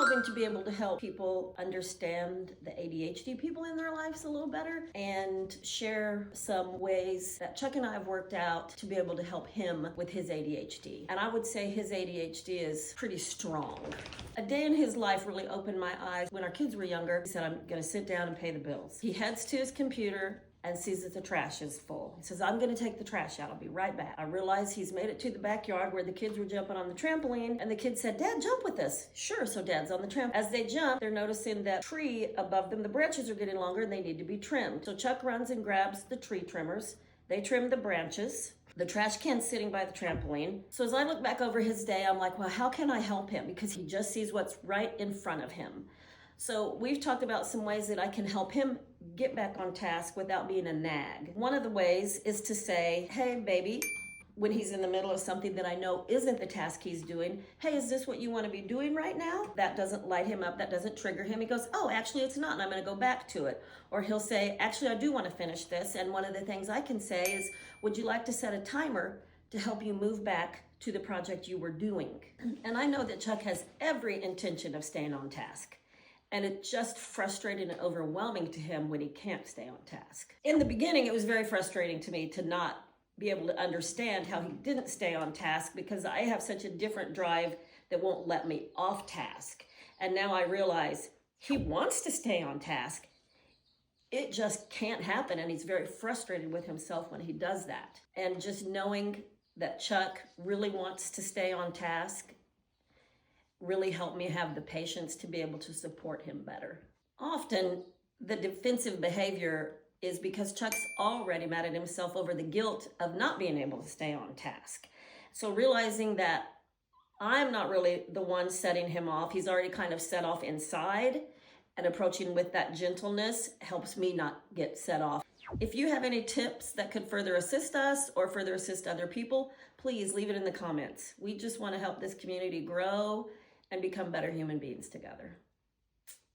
hoping to be able to help people understand the ADHD people in their lives a little better and share some ways that Chuck and I have worked out to be able to help him with his ADHD. And I would say his ADHD is pretty strong. A day in his life really opened my eyes. When our kids were younger, he said, I'm gonna sit down and pay the bills. He heads to his computer and sees that the trash is full. He says, I'm gonna take the trash out, I'll be right back. I realize he's made it to the backyard where the kids were jumping on the trampoline, and the kid said, Dad, jump with us. Sure, so Dad's on the trampoline. As they jump, they're noticing that tree above them, the branches are getting longer and they need to be trimmed. So Chuck runs and grabs the tree trimmers. They trim the branches. The trash can's sitting by the trampoline. So as I look back over his day, I'm like, well, how can I help him? Because he just sees what's right in front of him. So we've talked about some ways that I can help him get back on task without being a nag. One of the ways is to say, hey, baby, when he's in the middle of something that I know isn't the task he's doing, hey, is this what you want to be doing right now? That doesn't light him up, that doesn't trigger him. He goes, oh, actually it's not, and I'm going to go back to it. Or he'll say, actually, I do want to finish this. And one of the things I can say is, would you like to set a timer to help you move back to the project you were doing? And I know that Chuck has every intention of staying on task. And it's just frustrating and overwhelming to him when he can't stay on task. In the beginning, it was very frustrating to me to not be able to understand how he didn't stay on task, because I have such a different drive that won't let me off task. And now I realize he wants to stay on task. It just can't happen, and he's very frustrated with himself when he does that. And just knowing that Chuck really wants to stay on task really helped me have the patience to be able to support him better. Often, the defensive behavior is because Chuck's already mad at himself over the guilt of not being able to stay on task. So realizing that I'm not really the one setting him off, he's already kind of set off inside, and approaching with that gentleness helps me not get set off. If you have any tips that could further assist us or further assist other people, please leave it in the comments. We just want to help this community grow and become better human beings together.